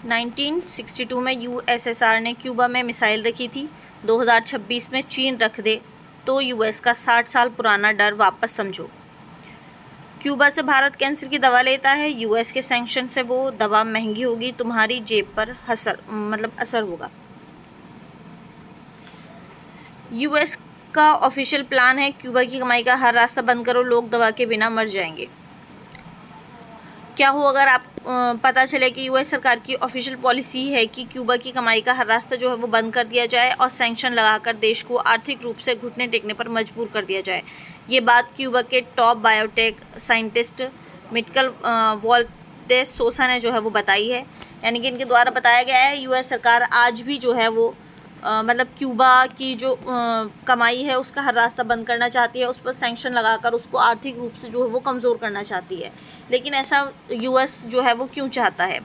1962 में यूएसएसआर ने क्यूबा में मिसाइल रखी थी। 2026 में चीन रख दे तो यूएस का 60 साल पुराना डर वापस समझो। क्यूबा से भारत कैंसर की दवा लेता है, यूएस के सैंक्शन से वो दवा महंगी होगी, तुम्हारी जेब पर असर होगा। यूएस का ऑफिशियल प्लान है, क्यूबा की कमाई का हर रास्ता बंद करो, लोग दवा के बिना मर जाएंगे। क्या हो अगर आप पता चले कि यूएस सरकार की ऑफिशियल पॉलिसी है कि क्यूबा की कमाई का हर रास्ता जो है वो बंद कर दिया जाए और सैंक्शन लगाकर देश को आर्थिक रूप से घुटने टेकने पर मजबूर कर दिया जाए। ये बात क्यूबा के top biotech scientist Mikal Valdes सोसा ने जो है वो बताई है, यानी कि इनके द्वारा बताया गया है यूएस सरकार आज भी जो है वो क्यूबा की जो कमाई है उसका हर रास्ता बंद करना चाहती है, उस पर सैंक्शन लगाकर उसको आर्थिक रूप से जो है वो कमज़ोर करना चाहती है। लेकिन ऐसा यूएस जो है वो क्यों चाहता है?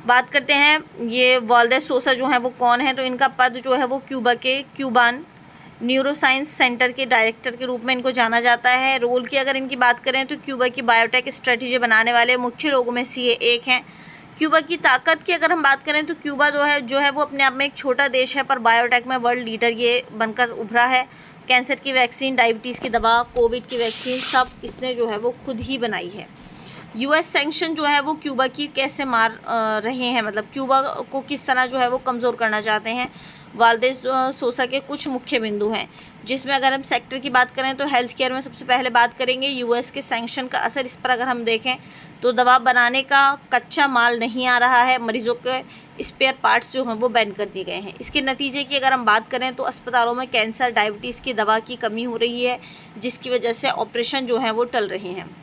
बात करते हैं ये वाल्डेस सोसा जो है वो कौन है। तो इनका पद जो है वो क्यूबा के क्यूबान न्यूरोसाइंस सेंटर के डायरेक्टर के रूप में इनको जाना जाता है। रोल की अगर इनकी बात करें तो क्यूबा की बायोटेक स्ट्रेटेजी बनाने वाले मुख्य लोगों में से ये एक हैं। क्यूबा की ताकत की अगर हम बात करें तो क्यूबा जो है वो अपने आप में एक छोटा देश है, पर बायोटेक में वर्ल्ड लीडर ये बनकर उभरा है। कैंसर की वैक्सीन, डायबिटीज़ की दवा, कोविड की वैक्सीन सब इसने जो है वो खुद ही बनाई है। यूएस सैंक्शन जो है वो क्यूबा की कैसे मार रहे हैं, क्यूबा को किस तरह जो है वो कमज़ोर करना चाहते हैं। वाल्डेस सोसा के कुछ मुख्य बिंदु हैं, जिसमें अगर हम सेक्टर की बात करें तो हेल्थ केयर में सबसे पहले बात करेंगे यूएस के सैंक्शन का असर। इस पर अगर हम देखें तो दवा बनाने का कच्चा माल नहीं आ रहा है, मरीजों के स्पेयर पार्ट्स जो हैं वो बैन कर दिए गए हैं। इसके नतीजे की अगर हम बात करें तो अस्पतालों में कैंसर, डायबिटीज़ की दवा की कमी हो रही है, जिसकी वजह से ऑपरेशन जो हैं वो टल रहे हैं।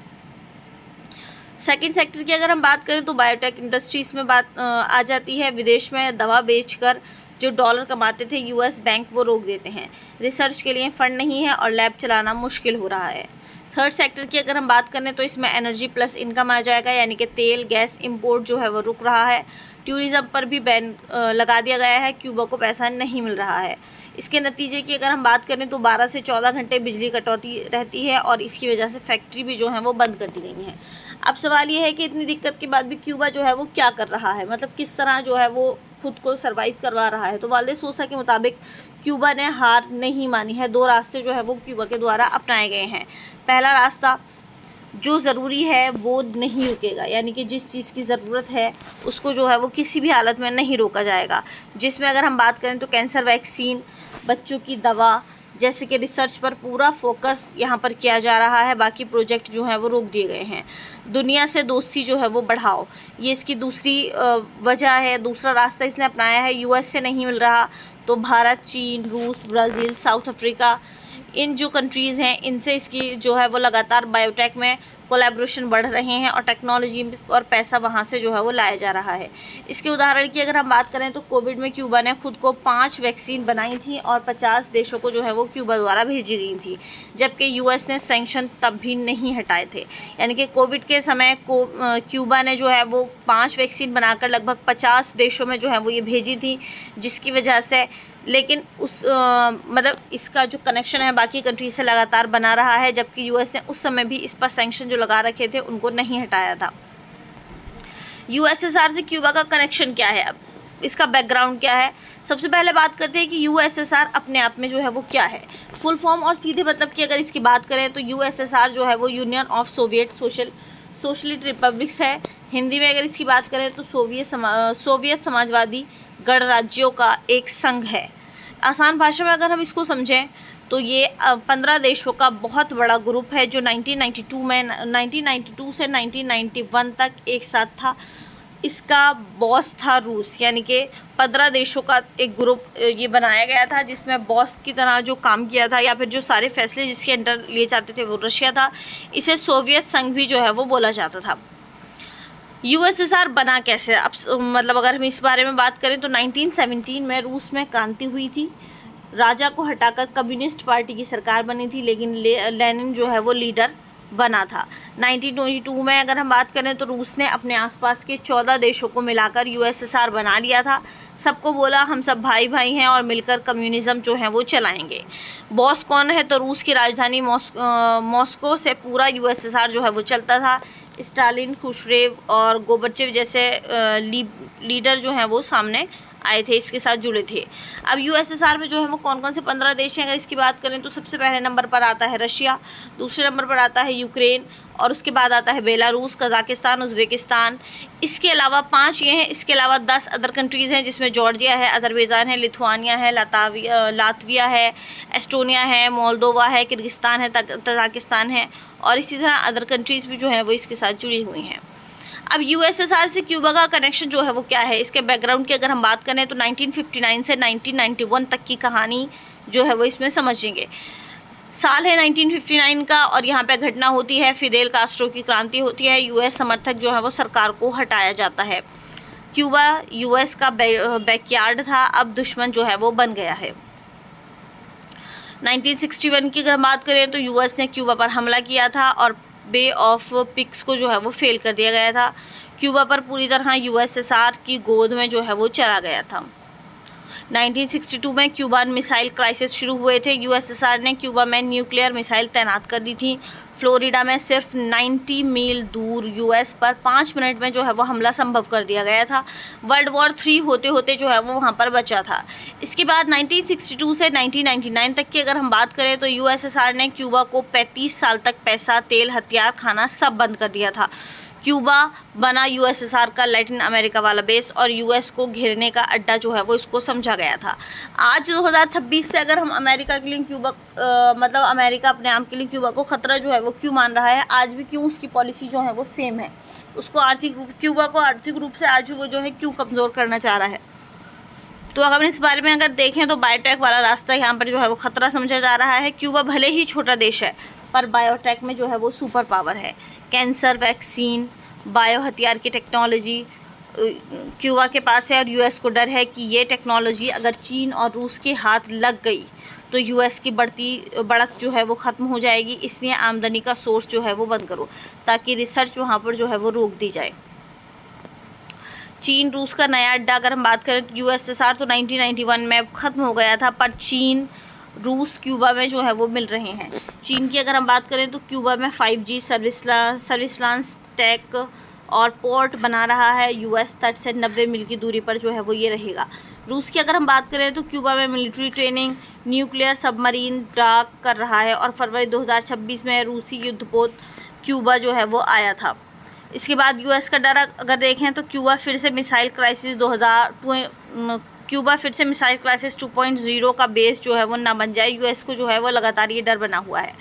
सेकंड सेक्टर की अगर हम बात करें तो बायोटेक इंडस्ट्रीज में बात आ जाती है। विदेश में दवा बेचकर जो डॉलर कमाते थे यूएस बैंक वो रोक देते हैं। रिसर्च के लिए फंड नहीं है और लैब चलाना मुश्किल हो रहा है। थर्ड सेक्टर की अगर हम बात करें तो इसमें एनर्जी प्लस इनकम आ जाएगा, यानी कि तेल गैस इंपोर्ट जो है वो रुक रहा है। टूरिज्म पर भी बैन लगा दिया गया है, क्यूबा को पैसा नहीं मिल रहा है। इसके नतीजे की अगर हम बात करें तो 12 से 14 घंटे बिजली कटौती रहती है और इसकी वजह से फैक्ट्री भी जो है वो बंद कर दी गई हैं। अब सवाल ये है कि इतनी दिक्कत के बाद भी क्यूबा जो है वो क्या कर रहा है, किस तरह जो है वो खुद को सरवाइव करवा रहा है। तो वाल्डेस सोसा के मुताबिक क्यूबा ने हार नहीं मानी है। 2 रास्ते जो है वो क्यूबा के द्वारा अपनाए गए हैं। पहला रास्ता, जो ज़रूरी है वो नहीं रुकेगा, यानी कि जिस चीज़ की ज़रूरत है उसको जो है वो किसी भी हालत में नहीं रोका जाएगा। जिसमें अगर हम बात करें तो कैंसर वैक्सीन, बच्चों की दवा जैसे कि रिसर्च पर पूरा फोकस यहाँ पर किया जा रहा है, बाकी प्रोजेक्ट जो हैं वो रोक दिए गए हैं। दुनिया से दोस्ती जो है वो बढ़ाओ, ये इसकी दूसरी वजह है। दूसरा रास्ता इसने अपनाया है, यूएस से नहीं मिल रहा तो भारत, चीन, रूस, ब्राज़ील, साउथ अफ्रीका, इन जो कंट्रीज़ हैं इनसे इसकी जो है वो लगातार बायोटेक में कोलैबोरेशन बढ़ रहे हैं और टेक्नोलॉजी और पैसा वहाँ से जो है वो लाया जा रहा है। इसके उदाहरण की अगर हम बात करें तो कोविड में क्यूबा ने खुद को 5 वैक्सीन बनाई थी और 50 देशों को जो है वो क्यूबा द्वारा भेजी गई थी, जबकि यूएस ने सैंक्शन तब भी नहीं हटाए थे। यानी कि कोविड के समय को क्यूबा ने जो है वो 5 वैक्सीन बनाकर लगभग 50 देशों में जो है वो ये भेजी थी, जिसकी वजह से लेकिन इसका जो कनेक्शन है बाकी कंट्री से लगातार बना रहा है, जबकि यूएस ने उस समय भी इस पर सैंक्शन जो लगा रखे थे उनको नहीं हटाया था। यूएसएसआर से क्यूबा का कनेक्शन क्या है, अब इसका बैकग्राउंड क्या है? सबसे पहले बात करते हैं कि यूएसएसआर अपने आप में जो है वो क्या है। फुल फॉर्म और सीधे मतलब की अगर इसकी बात करें तो यूएसएसआर जो है वो union of Soviet socialist republics है। हिंदी में अगर इसकी बात करें तो सोवियत समाजवादी गणराज्यों का एक संघ है। आसान भाषा में अगर हम इसको समझें तो ये 15 देशों का बहुत बड़ा ग्रुप है जो 1992 से 1991 तक एक साथ था। इसका बॉस था रूस, यानी कि 15 देशों का एक ग्रुप ये बनाया गया था, जिसमें बॉस की तरह जो काम किया था या फिर जो सारे फैसले जिसके अंडर लिए जाते थे वो रशिया था। इसे सोवियत संघ भी जो है वो बोला जाता था। यूएसएसआर बना कैसे, अब अगर हम इस बारे में बात करें तो 1917 में रूस में क्रांति हुई थी। राजा को हटाकर कम्युनिस्ट पार्टी की सरकार बनी थी, लेकिन लेनिन जो है वो लीडर बना था। 1922 में अगर हम बात करें तो रूस ने अपने आसपास के 14 देशों को मिलाकर यूएसएसआर बना लिया था। सबको बोला हम सब भाई भाई हैं और मिलकर कम्युनिज्म जो है वो चलाएंगे। बॉस कौन है, तो रूस की राजधानी मॉस्को से पूरा यूएसएसआर जो है वो चलता था। स्टालिन, खुशरेव और गोर्बाचेव जैसे लीडर जो हैं वो सामने आए थे, इसके साथ जुड़े थे। अब यूएसएसआर में जो है वो कौन कौन से 15 देश हैं अगर इसकी बात करें तो सबसे पहले नंबर पर आता है रशिया, दूसरे नंबर पर आता है यूक्रेन, और उसके बाद आता है बेलारूस, कजाकिस्तान, उज़्बेकिस्तान। इसके अलावा 5 ये हैं, इसके अलावा 10 अदर कंट्रीज़ हैं जिसमें जॉर्जिया है, अज़रबैजान है, लिथुआनिया है, लातविया है, एस्टोनिया है, मोल्दोवा है, किर्गिस्तान है, तजाकिस्तान है, और इसी तरह अदर कंट्रीज़ भी जो है वो इसके साथ जुड़ी हुई हैं। अब यूएसएसआर से क्यूबा का कनेक्शन जो है वो क्या है, इसके बैकग्राउंड की अगर हम बात करें तो 1959 से 1991 तक की कहानी जो है वो इसमें समझेंगे। साल है 1959 का, और यहाँ पे घटना होती है, फिदेल कास्ट्रो की क्रांति होती है, यूएस समर्थक जो है वो सरकार को हटाया जाता है। क्यूबा यूएस का बैकयार्ड था, अब दुश्मन जो है वो बन गया है। 1961 की अगर बात करें तो यूएस ने क्यूबा पर हमला किया था और बे ऑफ पिक्स को जो है वो फेल कर दिया गया था। क्यूबा पर पूरी तरह यूएसएसआर की गोद में जो है वो चला गया था। 1962 में क्यूबान मिसाइल क्राइसिस शुरू हुए थे। यूएसएसआर ने क्यूबा में न्यूक्लियर मिसाइल तैनात कर दी थी। फ्लोरिडा में सिर्फ 90 मील दूर यूएस पर 5 मिनट में जो है वो हमला संभव कर दिया गया था। वर्ल्ड वॉर 3 होते होते जो है वो वहाँ पर बचा था। इसके बाद 1962 से 1999 तक की अगर हम बात करें तो यूएसएसआर ने क्यूबा को 35 साल तक पैसा, तेल, हथियार, खाना सब बंद कर दिया था। क्यूबा बना यूएसएसआर का लैटिन अमेरिका वाला बेस और यूएस को घेरने का अड्डा जो है वो इसको समझा गया था। आज 2026 से अगर हम अमेरिका के लिए क्यूबा मतलब अमेरिका अपने आप के लिए क्यूबा को ख़तरा जो है वो क्यों मान रहा है, आज भी क्यों उसकी पॉलिसी जो है वो सेम है, उसको क्यूबा को आर्थिक रूप से आज भी वो जो है क्यों कमज़ोर करना चाह रहा है। तो अगर इस बारे में अगर देखें तो बायोटेक वाला रास्ता यहाँ पर जो है वो ख़तरा समझा जा रहा है। क्यूबा भले ही छोटा देश है पर बायोटेक में जो है वो सुपर पावर है। कैंसर वैक्सीन, बायो हथियार की टेक्नोलॉजी क्यूबा के पास है और यूएस को डर है कि ये टेक्नोलॉजी अगर चीन और रूस के हाथ लग गई तो यूएस की बढ़त जो है वो ख़त्म हो जाएगी। इसलिए आमदनी का सोर्स जो है वो बंद करो ताकि रिसर्च वहाँ पर जो है वो रोक दी जाए। चीन रूस का नया अड्डा अगर हम बात करें तो यूएसएसआर तो 1991 में ख़त्म हो गया था, पर चीन रूस क्यूबा में जो है वो मिल रहे हैं। चीन की अगर हम बात करें तो क्यूबा में 5G सर्विलांस टेक और पोर्ट बना रहा है। यूएस तट से 90 मील की दूरी पर जो है वो ये रहेगा। रूस की अगर हम बात करें तो क्यूबा में मिलिट्री ट्रेनिंग, न्यूक्लियर सबमरीन डाक कर रहा है और फरवरी 2026 में रूसी युद्धपोत क्यूबा जो है वो आया था। इसके बाद यूएस का डर अगर देखें तो क्यूबा फिर से मिसाइल क्राइसिस 2.0 का बेस जो है वो ना बन जाए। यूएस को जो है वो लगातार ये डर बना हुआ है।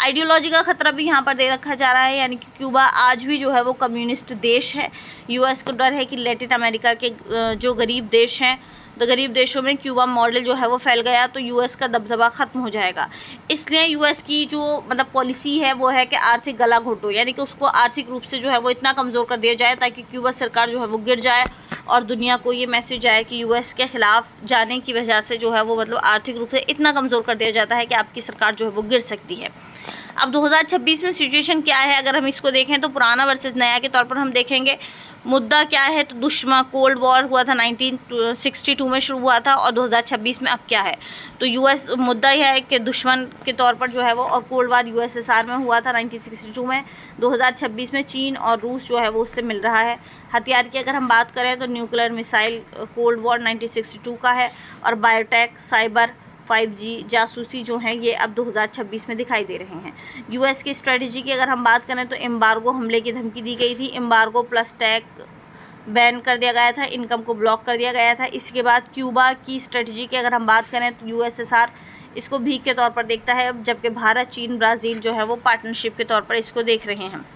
आइडियोलॉजी का खतरा भी यहाँ पर दे रखा जा रहा है, यानी कि क्यूबा आज भी जो है वो कम्युनिस्ट देश है। यूएस को डर है कि लैटिन अमेरिका के जो गरीब देश हैं तो गरीब देशों में क्यूबा मॉडल जो है वो फैल गया तो यूएस का दबदबा ख़त्म हो जाएगा। इसलिए यूएस की जो मतलब पॉलिसी है वो है कि आर्थिक गला घोटो, यानी कि उसको आर्थिक रूप से जो है वो इतना कमज़ोर कर दिया जाए ताकि क्यूबा सरकार जो है वो गिर जाए और दुनिया को ये मैसेज आए कि यूएस के ख़िलाफ़ जाने की वजह से जो है वो मतलब आर्थिक रूप से इतना कमज़ोर कर दिया जाता है कि आपकी सरकार जो है वो गिर सकती है। अब 2026 में सिचुएशन क्या है अगर हम इसको देखें तो पुराना वर्सेस नया के तौर पर हम देखेंगे। मुद्दा क्या है तो दुश्मन कोल्ड वॉर हुआ था 1962 में शुरू हुआ था और 2026 में अब क्या है तो यूएस मुद्दा यह है कि दुश्मन के तौर पर जो है वो और कोल्ड वॉर यूएसएसआर में हुआ था 1962 में। 2026 में चीन और रूस जो है वो उससे मिल रहा है। हथियार की अगर हम बात करें तो न्यूक्लियर मिसाइल कोल्ड वॉर 1962 का है और बायोटेक, साइबर, 5G, जासूसी जो हैं ये अब 2026 में दिखाई दे रहे हैं। यूएस की स्ट्रेटजी की अगर हम बात करें तो एम्बार्गो हमले की धमकी दी गई थी। एम्बार्गो प्लस टैग बैन कर दिया गया था, इनकम को ब्लॉक कर दिया गया था। इसके बाद क्यूबा की स्ट्रेटजी की अगर हम बात करें तो यूएसएसआर इसको भीख के तौर पर देखता है, जबकि भारत, चीन, ब्राज़ील जो है वो पार्टनरशिप के तौर पर इसको देख रहे हैं।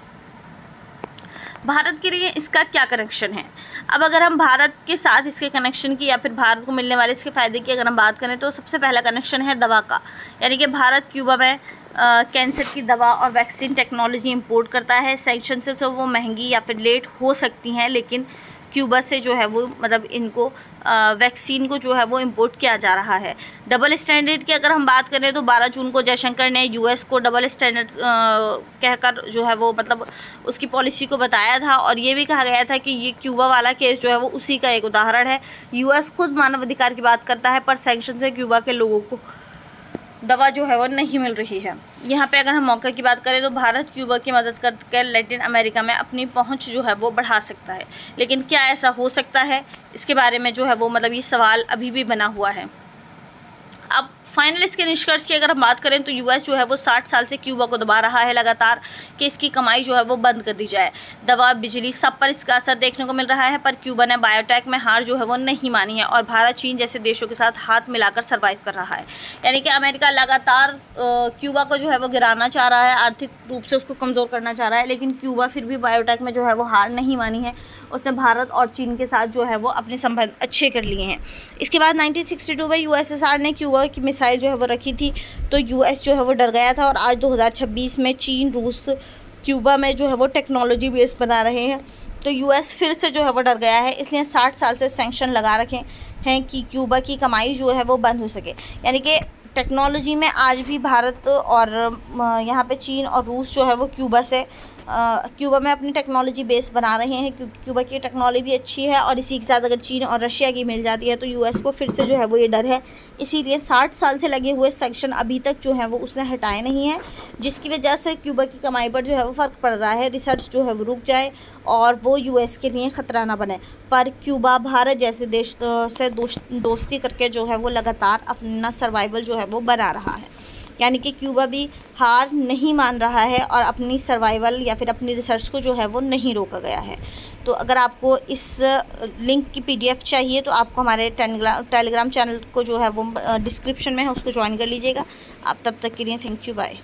भारत के लिए इसका क्या कनेक्शन है? अब अगर हम भारत के साथ इसके कनेक्शन की या फिर भारत को मिलने वाले इसके फ़ायदे की अगर हम बात करें तो सबसे पहला कनेक्शन है दवा का, यानी कि भारत क्यूबा में कैंसर की दवा और वैक्सीन टेक्नोलॉजी इंपोर्ट करता है। सैंक्शन से तो वो महंगी या फिर लेट हो सकती हैं, लेकिन क्यूबा से जो है वो मतलब इनको वैक्सीन को जो है वो इंपोर्ट किया जा रहा है। डबल स्टैंडर्ड की अगर हम बात करें तो 12 जून को जयशंकर ने यूएस को डबल स्टैंडर्ड कहकर जो है वो मतलब उसकी पॉलिसी को बताया था और ये भी कहा गया था कि ये क्यूबा वाला केस जो है वो उसी का एक उदाहरण है। यूएस खुद मानवाधिकार की बात करता है पर सैंक्शन से क्यूबा के लोगों को दवा जो है वो नहीं मिल रही है। यहाँ पे अगर हम मौके की बात करें तो भारत क्यूबा की मदद करके लैटिन अमेरिका में अपनी पहुँच जो है वो बढ़ा सकता है, लेकिन क्या ऐसा हो सकता है, इसके बारे में जो है वो मतलब ये सवाल अभी भी बना हुआ है। अब फाइनल इसके निष्कर्ष की अगर हम बात करें तो यूएस जो है वो 60 साल से क्यूबा को दबा रहा है लगातार कि इसकी कमाई जो है वो बंद कर दी जाए। दवा, बिजली, सब पर इसका असर देखने को मिल रहा है, पर क्यूबा ने बायोटेक में हार जो है वो नहीं मानी है और भारत, चीन जैसे देशों के साथ हाथ मिलाकर सर्वाइव कर रहा है। यानी कि अमेरिका लगातार क्यूबा को जो है वो गिराना चाह रहा है, आर्थिक रूप से उसको कमज़ोर करना चाह रहा है, लेकिन क्यूबा फिर भी बायोटेक में जो है वो हार नहीं मानी है। उसने भारत और चीन के साथ जो है वो अपने संबंध अच्छे कर लिए हैं। इसके बाद 1962 में यूएसएसआर ने क्यूबा की मिसाइल जो है वो रखी थी, तो यूएस जो है वो डर गया था और आज 2026 में चीन, रूस क्यूबा में जो है वो टेक्नोलॉजी बेस बना रहे हैं, तो यूएस फिर से जो है वो डर गया है। इसलिए 60 साल से सैंक्शन लगा रखे हैं कि क्यूबा की कमाई जो है वो बंद हो सके। यानी कि टेक्नोलॉजी में आज भी भारत और यहाँ पे चीन और रूस जो है वो क्यूबा में अपनी टेक्नोलॉजी बेस बना रहे हैं, क्योंकि क्यूबा की टेक्नोलॉजी अच्छी है और इसी के साथ अगर चीन और रशिया की मिल जाती है तो यूएस को फिर से जो है वो ये डर है। इसीलिए 60 साल से लगे हुए सैंक्शन अभी तक जो है वो उसने हटाए नहीं है, जिसकी वजह से क्यूबा की कमाई पर जो है वो फ़र्क पड़ रहा है। रिसर्च जो है वो रुक जाए और वो यूएस के लिए ख़तरा ना बने, पर क्यूबा भारत जैसे देश से दोस्ती करके जो है वो लगातार अपना सर्वाइवल जो है वो बना रहा है। यानी कि क्यूबा भी हार नहीं मान रहा है और अपनी सर्वाइवल या फिर अपनी रिसर्च को जो है वो नहीं रोका गया है। तो अगर आपको इस लिंक की PDF चाहिए तो आपको हमारे टेलीग्राम चैनल को जो है वो डिस्क्रिप्शन में है, उसको ज्वाइन कर लीजिएगा। आप तब तक के लिए थैंक यू, बाय।